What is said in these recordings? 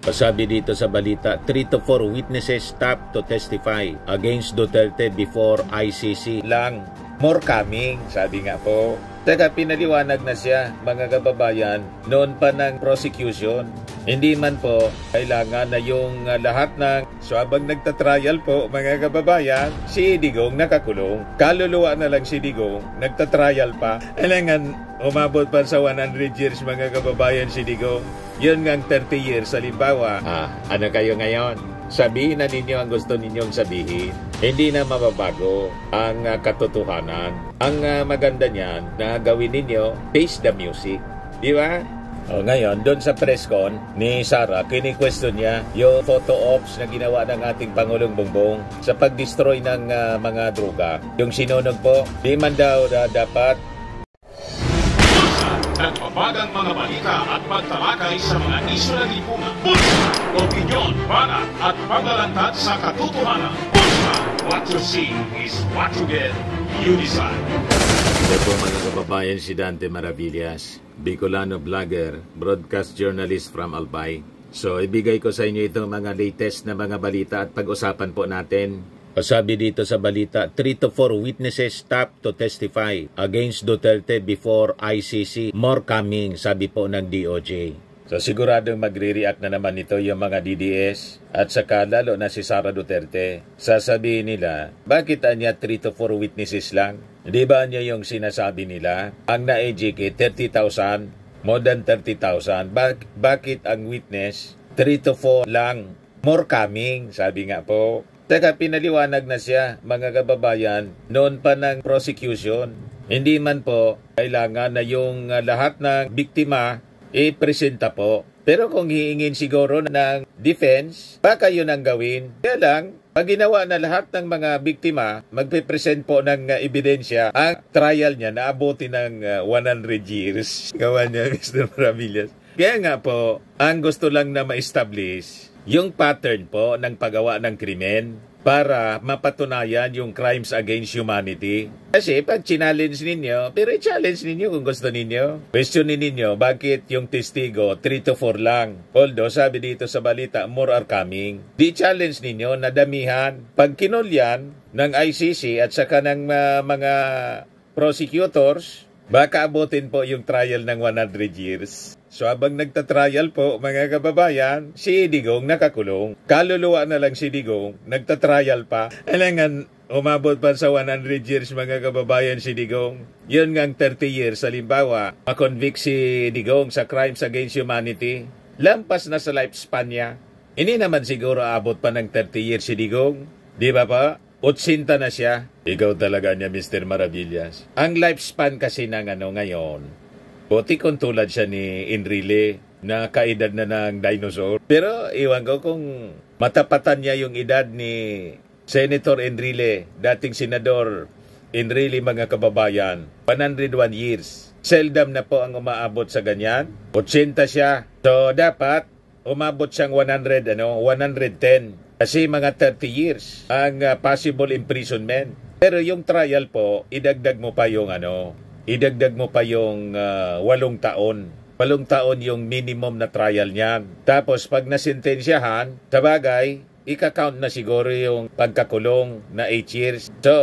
Sabi dito sa balita, 3 to 4 witnesses stopped to testify against Duterte before ICC lang. More coming, sabi nga po. Teka, pinaliwanag na siya, mga kababayan, noon pa ng prosecution. Hindi man po kailangan na yung lahat ng habang nagtatrial po, mga kababayan, si Digong nakakulong. Kaluluwa na lang si Digong, nagtatrial pa. Kailangan umabot pa sa 100 years, mga kababayan, si Digong. Yun ngang 30 years, halimbawa. Ano kayo ngayon? Sabihin na ninyo ang gusto ninyong sabihin. Hindi na mababago ang katotohanan. Ang maganda niyan na gawin ninyo, face the music. Di ba? Ngayon, doon sa press con ni Sara, kini-question niya yung photo ops na ginawa ng ating Pangulong Bongbong sa pag-destroy ng mga droga. Yung sinunog po, di man daw dapat nagpapagang mga balita at pagtalakay sa mga isyu ng lipunan. Bulsa! Opinyon, banat at paglalantad sa katotohanan. Bulsa! What you see is what you get. You decide. Ito po mga kababayan, si Dante Maravillas, Bicolano vlogger, broadcast journalist from Albay. So ibigay ko sa inyo itong mga latest na mga balita at pag-usapan po natin. Sabi dito sa balita, 3 to 4 witnesses stopped to testify against Duterte before ICC. More coming, sabi po ng DOJ. So siguradong magre-react na naman ito yung mga DDS at saka lalo na si Sara Duterte. Sasabihin nila, bakit anya 3 to 4 witnesses lang? Di ba niya yung sinasabi nila? Ang na-EJK, 30,000, more than 30,000. Bakit ang witness, 3 to 4 lang? More coming, sabi nga po. Teka, pinaliwanag na siya, mga kababayan, noon pa ng prosecution. Hindi man po kailangan na yung lahat ng biktima i-presenta po. Pero kung hiingin siguro ng defense, baka yun ang gawin. Kaya lang, pag ginawa na lahat ng mga biktima, magpe-present po ng ebidensya, ang trial niya naabuti ng 100 years. Gawa niya, Mr. Maravillas. Kaya nga po, ang gusto lang na ma-establish yung pattern po ng paggawa ng krimen para mapatunayan yung crimes against humanity. Kasi pag challenge ninyo, pero i-challenge ninyo kung gusto ninyo. Questionin ninyo, bakit yung testigo 3 to 4 lang? Although sabi dito sa balita, more are coming. Di-challenge ninyo na damihan. Pag kinulyan ng ICC at saka ng mga prosecutors, baka abutin po yung trial ng 100 years. So habang nagtatrial po, mga kababayan, si Digong nakakulong. Kaluluwa na lang si Digong, nagtatrial pa. Kailangan umabot pa sa 100 years, mga kababayan, si Digong. Yun ngang 30 years, halimbawa, makonvict si Digong sa crimes against humanity. Lampas na sa lifespan niya. Hindi naman siguro abot pa ng 30 years si Digong. Di ba pa? 80 na siya. Ikaw talaga niya, Mr. Maravillas. Ang lifespan kasi ng ngayon, buti kung tulad siya ni Enrile na kaedad na ng dinosaur. Pero iwan ko kung matapatan niya yung edad ni Senator Enrile, dating senador Enrile, mga kababayan. 101 years. Seldom na po ang umaabot sa ganyan. 80 siya. So dapat umabot siyang 110. Kasi mga 30 years ang possible imprisonment. Pero yung trial po, idagdag mo pa yung idagdag mo pa yung 8 taon. 8 taon yung minimum na trial niyan. Tapos pag nasintensyahan, sa bagay, ika-count na siguro yung pagkakulong na 8 years. So,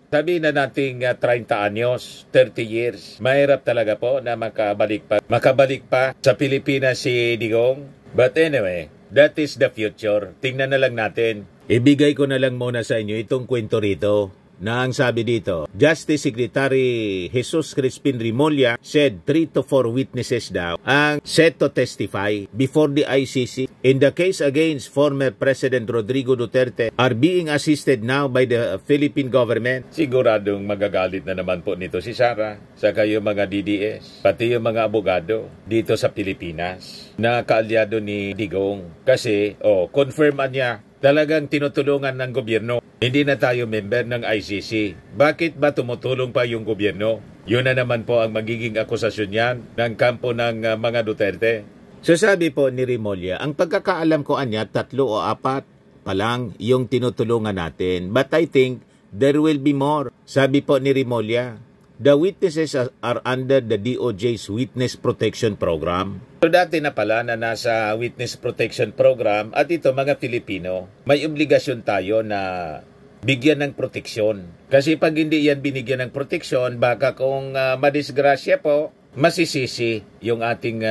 sabi na nating 30 anyos, 30 years. Mahirap talaga po na makabalik pa sa Pilipinas si Digong. But anyway, that is the future. Tingnan na lang natin. Ibigay ko na lang muna sa inyo itong kwento rito. Na ang sabi dito, Justice Secretary Jesus Crispin Remulla said 3 to 4 witnesses daw ang set to testify before the ICC in the case against former President Rodrigo Duterte are being assisted now by the Philippine government. Siguradong magagalit na naman po nito si Sara, saka yung mga DDS, pati yung mga abogado dito sa Pilipinas na kaalyado ni Digong. Kasi, confirman niya, talagang tinutulungan ng gobyerno. Hindi na tayo member ng ICC. Bakit ba tumutulong pa yung gobyerno? Yun na naman po ang magiging akusasyon yan ng kampo ng mga Duterte. So sabi po ni Remulla, ang pagkakaalam ko anya 3 o 4 pa lang yung tinutulungan natin. But I think there will be more. Sabi po ni Remulla, the witnesses are under the DOJ's Witness Protection Program. So dati na pala na nasa Witness Protection Program at ito mga Pilipino, may obligasyon tayo na bigyan ng proteksyon. Kasi pag hindi yan binigyan ng proteksyon, baka kung madisgrasya po, masisisi yung ating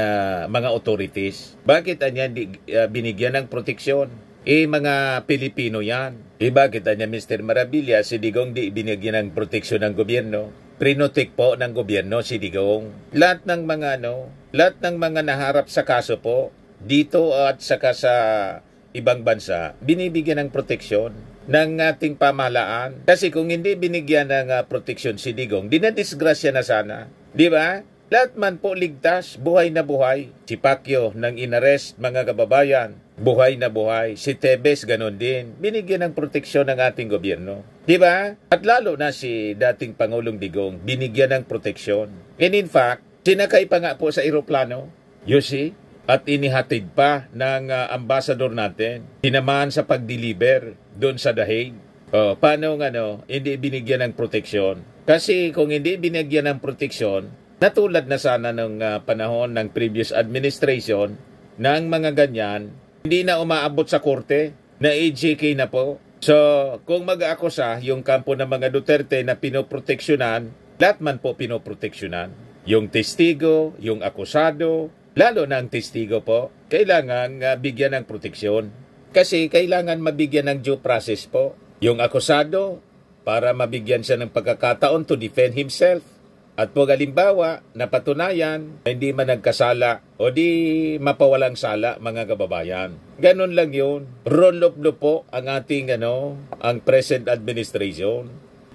mga authorities. Bakit anya binigyan ng proteksyon? Mga Pilipino yan. Bakit anya Mr. Maravilla, si Digong di binigyan ng proteksyon ng gobyerno? Prinotek po ng gobyerno si Digong. Lahat ng mga naharap sa kaso po, dito at saka sa ibang bansa, binibigyan ng proteksyon ng ating pamahalaan. Kasi kung hindi binigyan ng proteksyon si Digong, dinadisgrasya na sana. Di ba? Lahat man po ligtas, buhay na buhay. Si Pacquiao nang inarrest mga kababayan, buhay na buhay. Si Tebes ganon din. Binigyan ng proteksyon ng ating gobyerno. Di ba? At lalo na si dating Pangulong Digong, binigyan ng proteksyon. And in fact, sinakay pa nga po sa eroplano. You see? At inihatid pa ng ambassador natin. Tinamaan sa pag-deliver doon sa The Hague. Paano hindi binigyan ng proteksyon? Kasi kung hindi binigyan ng proteksyon, natulad na sana ng panahon ng previous administration ng mga ganyan, hindi na umaabot sa korte, na AJK na po. So, kung mag-aakusa yung kampo ng mga Duterte na pinoproteksyonan, lahat man po pinoproteksyonan. Yung testigo, yung akusado, lalo na ang testigo po, kailangan bigyan ng proteksyon. Kasi kailangan mabigyan ng due process po. Yung akusado, para mabigyan siya ng pagkakataon to defend himself. At kung halimbawa, napatunayan, hindi man nagkasala o di mapawalang sala mga kababayan. Ganon lang yun. Rule of law po ang ating ang present administration.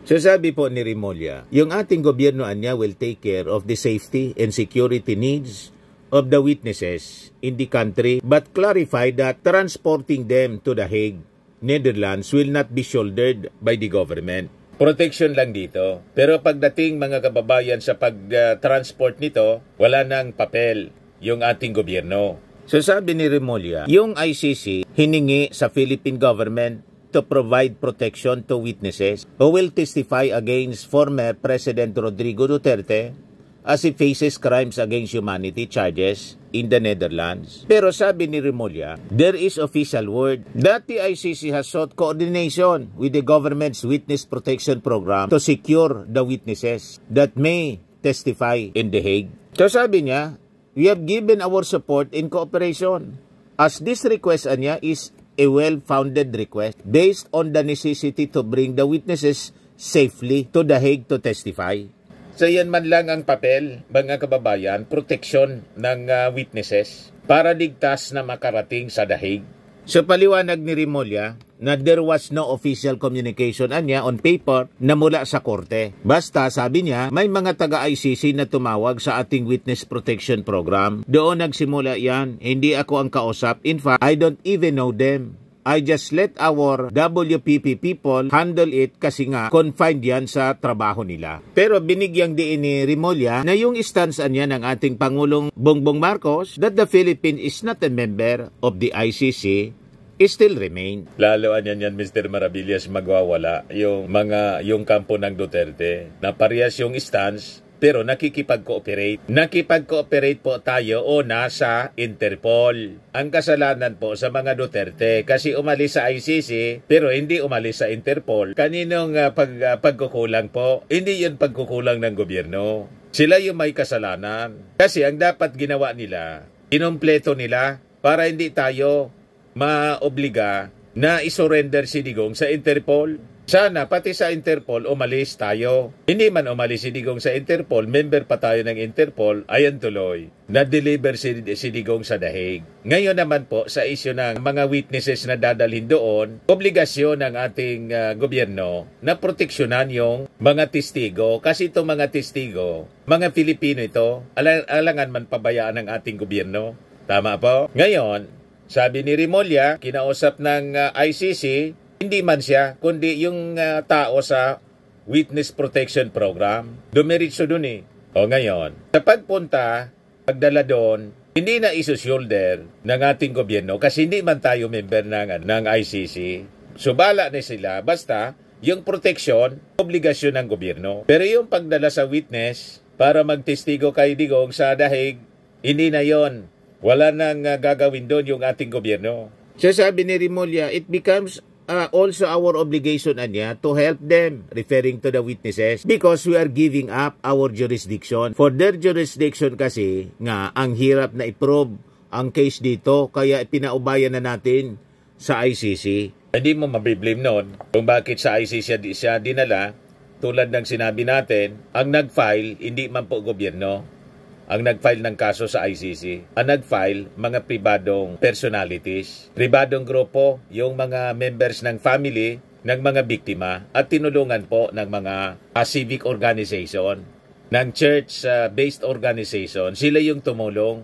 So sabi po ni Remulla, yung ating gobyerno anya will take care of the safety and security needs of the witnesses in the country but clarify that transporting them to The Hague, Netherlands will not be shouldered by the government. Protection lang dito. Pero pagdating mga kababayan sa pag-transport nito, wala nang papel yung ating gobyerno. So sabi ni Remulla, yung ICC hiningi sa Philippine government to provide protection to witnesses who will testify against former President Rodrigo Duterte as he faces crimes against humanity charges in the Netherlands. Pero sabi ni Remulla, there is official word that the ICC has sought coordination with the government's Witness Protection Program to secure the witnesses that may testify in The Hague. So sabi niya, we have given our support in cooperation as this request niya is a well-founded request based on the necessity to bring the witnesses safely to The Hague to testify. So yan man lang ang papel, mga kababayan, proteksyon ng witnesses para ligtas na makarating sa The Hague. So paliwanag ni Remulla na there was no official communication anya on paper na mula sa korte. Basta sabi niya, may mga taga-ICC na tumawag sa ating Witness Protection Program. Doon nagsimula yan, hindi ako ang kausap. In fact, I don't even know them. I just let our WPP people handle it kasi nga confined yan sa trabaho nila. Pero binigyang diin ni Remulla na yung stance niya ng ating Pangulong Bongbong Marcos that the Philippines is not a member of the ICC still remain. Lalo yan Mr. Maravillas magwawala yung kampo ng Duterte na parehas yung stance pero nakikipag-cooperate. Nakipag-cooperate po tayo o nasa Interpol. Ang kasalanan po sa mga Duterte kasi umalis sa ICC pero hindi umalis sa Interpol. Kaninong pagkukulang po? Hindi yun pagkukulang ng gobyerno. Sila yung may kasalanan. Kasi ang dapat ginawa nila, kinumpleto nila para hindi tayo maobliga na isurrender si Digong sa Interpol. Sana pati sa Interpol umalis tayo. Hindi man umalis si Digong sa Interpol, member pa tayo ng Interpol, ayan tuloy. Na-deliver si Digong sa The Hague. Ngayon naman po sa isyu ng mga witnesses na dadalhin doon, obligasyon ng ating gobyerno na proteksyonan yung mga testigo. Kasi itong mga testigo, mga Pilipino ito, alangan man pabayaan ng ating gobyerno. Tama po? Ngayon, sabi ni Remulla, kinausap ng ICC, hindi man siya, kundi yung tao sa Witness Protection Program. Dumiritso dun eh. O ngayon, sa pagpunta, pagdala doon, hindi na isushoulder ng ating gobyerno kasi hindi man tayo member ng ICC. Subala na sila, basta yung proteksyon, obligasyon ng gobyerno. Pero yung pagdala sa witness para magtestigo kay Digong sa dahig, hindi na yon. Wala nang gagawin doon yung ating gobyerno. So sabi ni Remulla, it becomes also our obligation niya to help them, referring to the witnesses, because we are giving up our jurisdiction. For their jurisdiction kasi, nga, ang hirap na i-probe ang case dito, kaya pinaubayan na natin sa ICC. Hindi mo mabiblame noon kung bakit sa ICC siya dinala, tulad ng sinabi natin, ang nag-file, hindi man po gobyerno. Ang nag-file ng kaso sa ICC. Ang nag-file, mga pribadong personalities. Pribadong grupo, yung mga members ng family ng mga biktima at tinulungan po ng mga civic organization, ng church-based organization. Sila yung tumulong.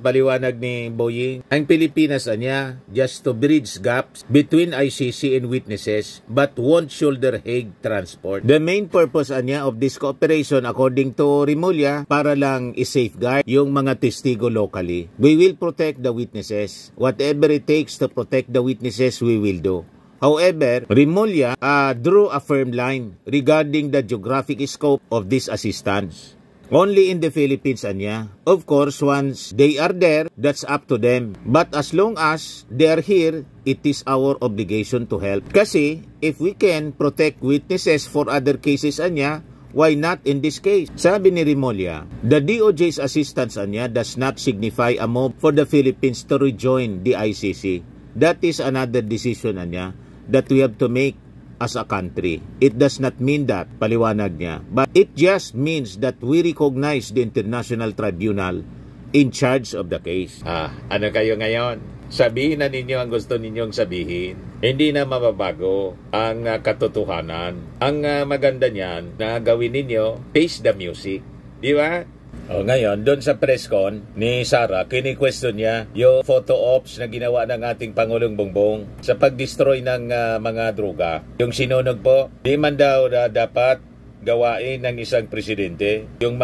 Paliwanag ni Boying. Ang Pilipinas niya, just to bridge gaps between ICC and witnesses, but won't shoulder Hague transport. The main purpose niya of this cooperation, according to Remulla, para lang i-safeguard yung mga testigo locally. We will protect the witnesses. Whatever it takes to protect the witnesses, we will do. However, Remulla drew a firm line regarding the geographic scope of this assistance. Only in the Philippines niya. Of course, once they are there, that's up to them. But as long as they are here, it is our obligation to help. Kasi, if we can protect witnesses for other cases niya, why not in this case? Sabi ni Remulla, the DOJ's assistance niya does not signify a move for the Philippines to rejoin the ICC. That is another decision niya that we have to make as a country. It does not mean that, paliwanag niya. But it just means that we recognize the International Tribunal in charge of the case. Ano kayo ngayon? Sabihin na ninyo ang gusto ninyong sabihin. Hindi na mababago ang katotohanan. Ang maganda niyan na gawin ninyo, face the music. Di ba? Ngayon, doon sa press con ni Sara, kini-question niya yung photo ops na ginawa ng ating Pangulong Bongbong sa pag-destroy ng mga droga. Yung sinunog po, di man daw dapat gawain ng isang presidente yung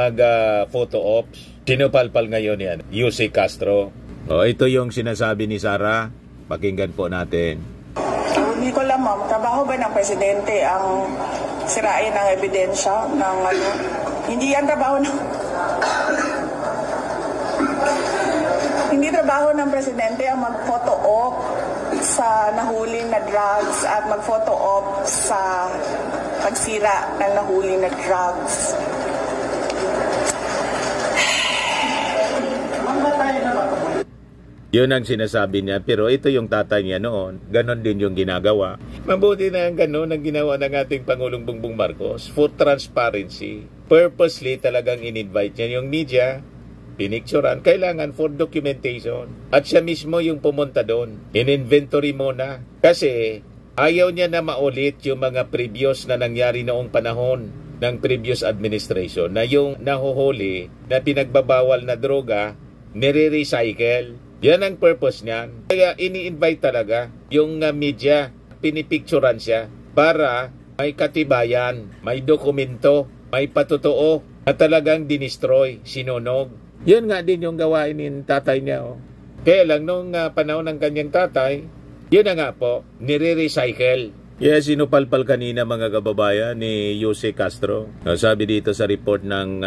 photo ops. Sinupalpal ngayon yan, Yusek Castro. Ito yung sinasabi ni Sara. Pakinggan po natin. Hindi ko alam, ma'am. Trabaho ba ng presidente ang sirain ng ebidensya ng ano? Hindi yan trabaho ng... Hindi trabaho ng presidente ang mag-photo op sa nahuling na drugs at mag-photo op sa pagsira ng nahuling na drugs. Yun ang sinasabi niya, pero ito yung tatay niya noon. Ganon din yung ginagawa. Mabuti na ang ganon ang ginawa ng ating Pangulong Bongbong Marcos for transparency. Purposely talagang in-invite niya yung media, pinicturan, kailangan for documentation. At siya mismo yung pumunta doon. In-inventory muna. Kasi ayaw niya na maulit yung mga previous na nangyari noong panahon ng previous administration na yung nahuhuli na pinagbabawal na droga, nire-recycle. Yan ang purpose niyan. Kaya ini-invite talaga yung media, pinipicturan siya para may katibayan, may dokumento, may patotoo na talagang dinistroy, sinunog. Yan nga din yung gawain ng tatay niya. Kaya lang nung panahon ng kanyang tatay, yun na nga po, nire-recycle. Yes, sinupalpal kanina mga kababayan ni Yusek Castro. Sabi dito sa report ng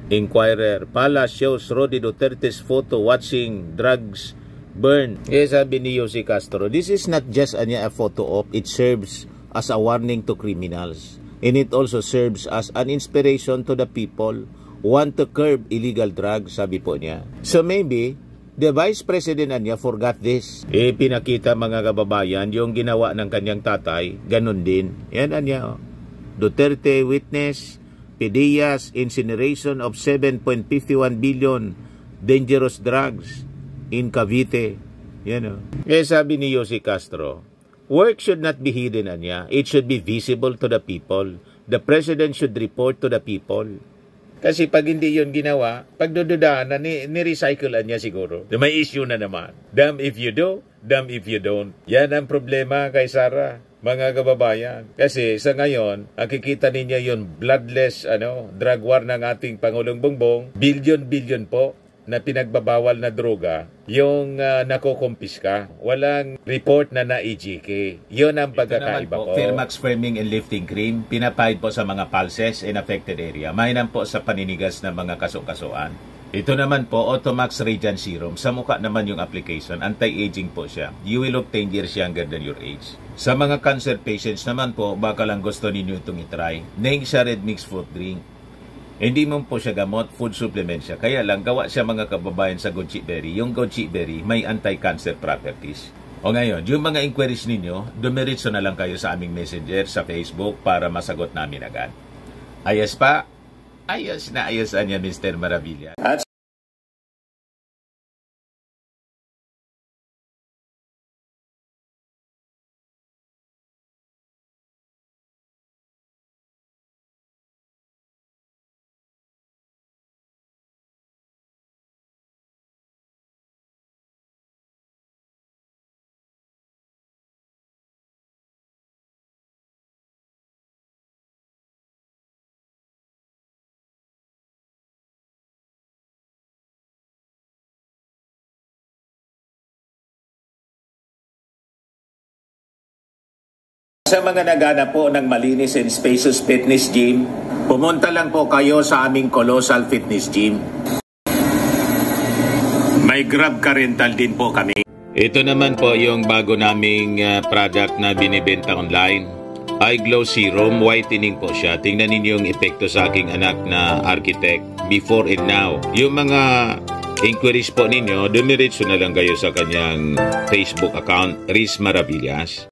Inquirer, Palace shows Rody Duterte's photo watching drugs burn. Sabi ni Yusek Castro, this is not just a photo op, it serves as a warning to criminals. And it also serves as an inspiration to the people who want to curb illegal drugs, sabi po niya. So maybe, the Vice President niya forgot this. Pinakita mga kababayan yung ginawa ng kanyang tatay, ganun din. Yan niya. Duterte witness, Pedias incineration of 7.51 billion dangerous drugs in Cavite. Sabi ni Yusek Castro, work should not be hidden niya. It should be visible to the people. The President should report to the people. Kasi pag hindi yun ginawa, pagdududahan na ni-recycle niya siguro. May issue na naman. Damn if you do, damn if you don't. Yan ang problema kay Sara, mga kababayan. Kasi sa ngayon, nakikita ninyo yun bloodless drug war ng ating Pangulong Bongbong. Billion po na pinagbabawal na droga yung nakukumpiska. Walang report na na-EGK. Yun ang pagkakaiba po. Firmax Firming and Lifting Cream, pinapahid po sa mga pulses in affected area. Mainam po sa paninigas ng mga kaso-kasuan. Ito naman po, Automax Radiant Serum. Sa mukha naman yung application. Anti-aging po siya. You will look 10 years younger than your age. Sa mga cancer patients naman po, baka lang gusto ninyo itong itry. Neng siya red mixed fruit drink. Hindi mo po siya gamot, food supplement siya. Kaya lang, gawa siya mga kababayan sa goji berry. Yung goji berry, may anti-cancer properties. O ngayon, yung mga inquiries ninyo, dumiritso na lang kayo sa aming messenger sa Facebook para masagot namin agad. Ayos pa? Ayos na ayos niya, Mr. Maravilla. At sa mga naghanap po ng malinis and spacious fitness gym, pumunta lang po kayo sa aming Colossal Fitness Gym. May Grab car rental din po kami. Ito naman po yung bago naming product na binibenta online. Eye Glow Serum, whitening po siya. Tingnan ninyo yung epekto sa aking anak na architect before and now. Yung mga inquiries po ninyo, dumiretso na lang kayo sa kanyang Facebook account, Riz Maravillas.